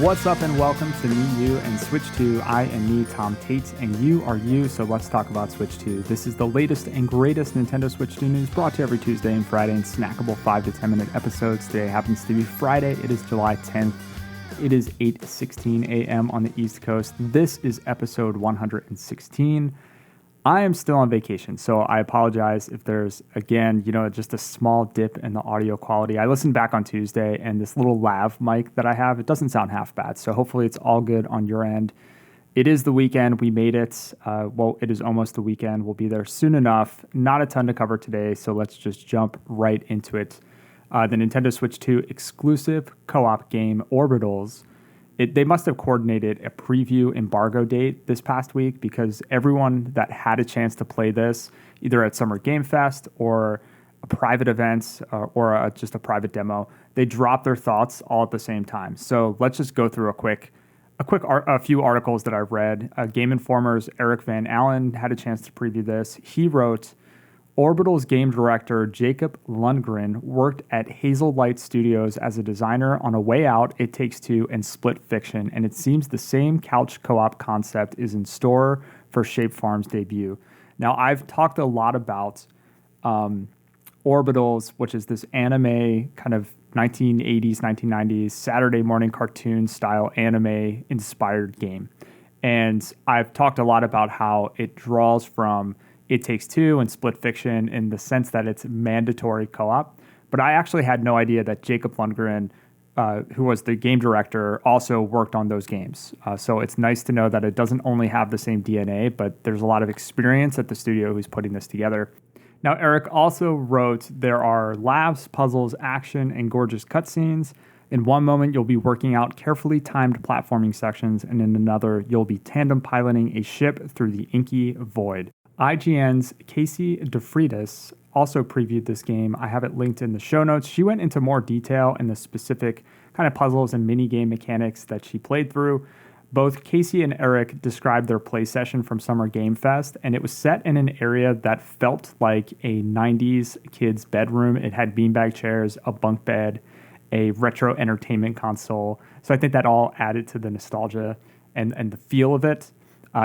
What's up and welcome to Me, You, and Switch 2. I am me, Tom Tate, and you are you, so let's talk about Switch 2. This is the latest and greatest Nintendo Switch 2 news brought to you every Tuesday and Friday in snackable 5 to 10 minute episodes. Today happens to be Friday. It is July 10th. It is 8:16 a.m. on the East Coast. This is episode 116. I am still on vacation, so I apologize if there's, again, just a small dip in the audio quality. I listened back on Tuesday, and this little lav mic that I have, it doesn't sound half bad, so hopefully it's all good on your end. It is the weekend. We made it. It is almost the weekend. We'll be there soon enough. Not a ton to cover today, so let's just jump right into it. The Nintendo Switch 2 exclusive co-op game, Orbitals. They must have coordinated a preview embargo date this past week because everyone that had a chance to play this, either at Summer Game Fest or a private event or just a private demo, they dropped their thoughts all at the same time. So let's just go through a few articles that I've read. Game Informer's Eric Van Allen had a chance to preview this. He wrote, Orbital's game director Jacob Lundgren worked at Hazel Light Studios as a designer on A Way Out, It Takes Two, and Split Fiction, and it seems the same couch co-op concept is in store for Shape Farm's debut. Now, I've talked a lot about Orbitals, which is this anime kind of 1980s, 1990s Saturday morning cartoon style anime inspired game. And I've talked a lot about how it draws from It Takes Two and Split Fiction in the sense that it's mandatory co-op. But I actually had no idea that Jacob Lundgren, who was the game director, also worked on those games. So it's nice to know that it doesn't only have the same DNA, but there's a lot of experience at the studio who's putting this together. Now, Eric also wrote, there are laughs, puzzles, action, and gorgeous cutscenes. In one moment, you'll be working out carefully timed platforming sections, and in another, you'll be tandem piloting a ship through the inky void. IGN's Casey DeFreitas also previewed this game. I have it linked in the show notes. She went into more detail in the specific kind of puzzles and mini-game mechanics that she played through. Both Casey and Eric described their play session from Summer Game Fest, and it was set in an area that felt like a 90s kid's bedroom. It had beanbag chairs, a bunk bed, a retro entertainment console. So I think that all added to the nostalgia and the feel of it.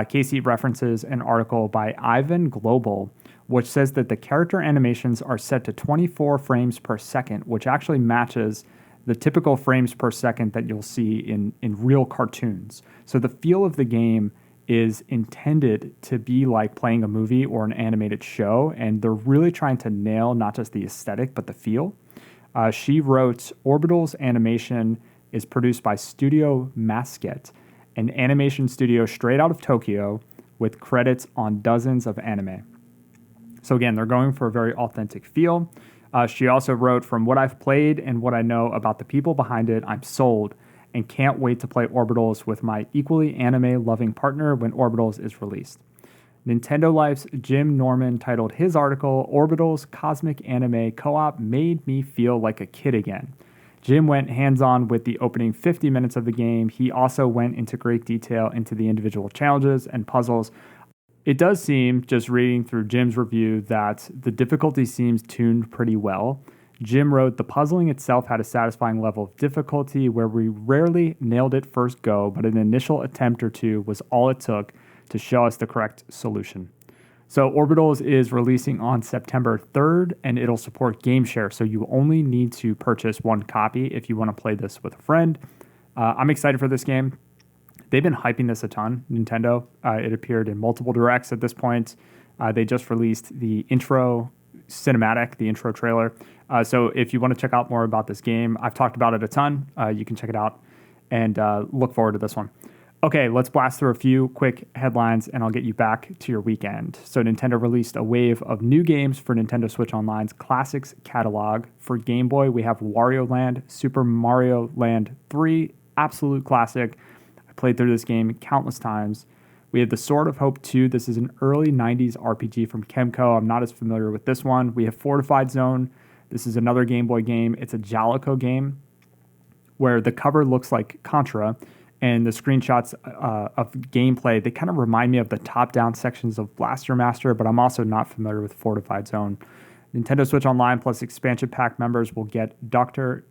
Casey references an article by Ivan Global, which says that the character animations are set to 24 frames per second, which actually matches the typical frames per second that you'll see in real cartoons. So the feel of the game is intended to be like playing a movie or an animated show, and they're really trying to nail not just the aesthetic, but the feel. She wrote, Orbital's animation is produced by Studio Masket, an animation studio straight out of Tokyo with credits on dozens of anime. So again, they're going for a very authentic feel. She also wrote, from what I've played and what I know about the people behind it, I'm sold and can't wait to play Orbitals with my equally anime-loving partner when Orbitals is released. Nintendo Life's Jim Norman titled his article, Orbitals Cosmic Anime Co-op Made Me Feel Like a Kid Again. Jim went hands-on with the opening 50 minutes of the game. He also went into great detail into the individual challenges and puzzles. It does seem, just reading through Jim's review, that the difficulty seems tuned pretty well. Jim wrote, the puzzling itself had a satisfying level of difficulty where we rarely nailed it first go, but an initial attempt or two was all it took to show us the correct solution. So Orbitals is releasing on September 3rd, and it'll support GameShare, so you only need to purchase one copy if you want to play this with a friend. I'm excited for this game. They've been hyping this a ton, Nintendo. It appeared in multiple directs at this point. They just released the intro cinematic, the intro trailer. So if you want to check out more about this game, I've talked about it a ton. You can check it out and look forward to this one. Okay, let's blast through a few quick headlines and I'll get you back to your weekend. So Nintendo released a wave of new games for Nintendo Switch Online's Classics catalog. For Game Boy, we have Wario Land, Super Mario Land 3, absolute classic. I played through this game countless times. We have The Sword of Hope 2. This is an early 90s RPG from Kemco. I'm not as familiar with this one. We have Fortified Zone. This is another Game Boy game. It's a Jaleco game where the cover looks like Contra, and the screenshots of gameplay, they kind of remind me of the top-down sections of Blaster Master, but I'm also not familiar with Fortified Zone. Nintendo Switch Online plus expansion pack members will get Dr.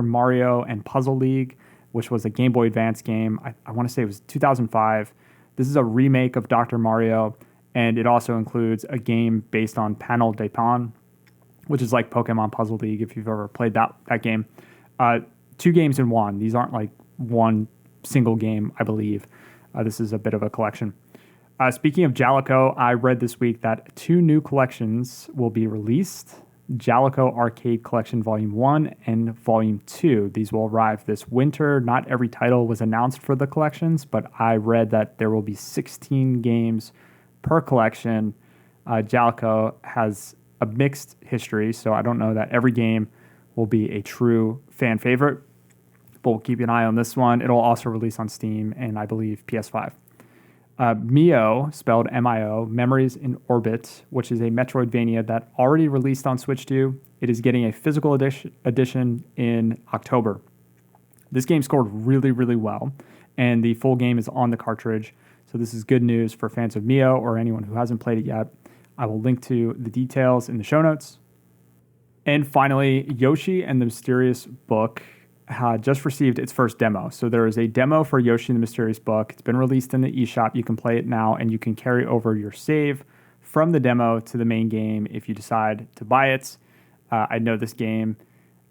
Mario and Puzzle League. which was a Game Boy Advance game. I want to say it was 2005. This is a remake of Dr. Mario, and it also includes a game based on Panel de Pon, which is like Pokemon Puzzle League if you've ever played that game. 2 games in one. These aren't like one single game, I believe. This is a bit of a collection. Speaking of Jalico, I read this week that 2 new collections will be released. Jalico Arcade Collection Volume 1 and Volume 2. These will arrive this winter. Not every title was announced for the collections, but I read that there will be 16 games per collection. Jalico has a mixed history, so I don't know that every game will be a true fan favorite, but we'll keep an eye on this one. It'll also release on Steam and I believe PS5. Mio, spelled M-I-O, Memories in Orbit, which is a Metroidvania that already released on Switch 2. It is getting a physical edition in October. This game scored really, really well, and the full game is on the cartridge, so this is good news for fans of Mio or anyone who hasn't played it yet. I will link to the details in the show notes. And finally, Yoshi and the Mysterious Book just received its first demo. So there is a demo for Yoshi and the Mysterious Book. It's been released in the eShop. You can play it now, and you can carry over your save from the demo to the main game if you decide to buy it. I know this game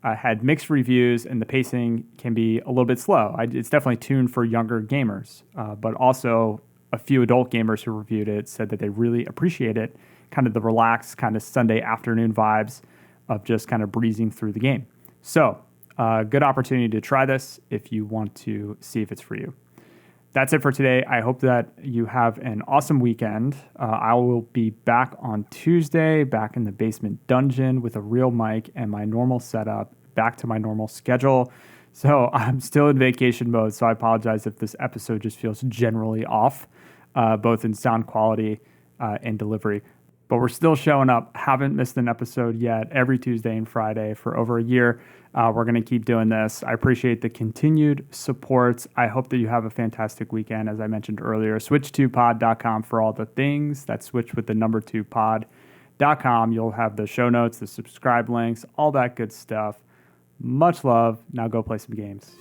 had mixed reviews, and the pacing can be a little bit slow. It's definitely tuned for younger gamers, but also a few adult gamers who reviewed it said that they really appreciate it, kind of the relaxed kind of Sunday afternoon vibes of just kind of breezing through the game. So, good opportunity to try this if you want to see if it's for you. That's it for today. I hope that you have an awesome weekend. I will be back on Tuesday, back in the basement dungeon with a real mic and my normal setup, back to my normal schedule. So I'm still in vacation mode, so I apologize if this episode just feels generally off, both in sound quality and delivery. But we're still showing up. Haven't missed an episode yet. Every Tuesday and Friday for over a year. We're going to keep doing this. I appreciate the continued support. I hope that you have a fantastic weekend. As I mentioned earlier, switch2pod.com for all the things. That's switch with the number 2pod.com. You'll have the show notes, the subscribe links, all that good stuff. Much love. Now go play some games.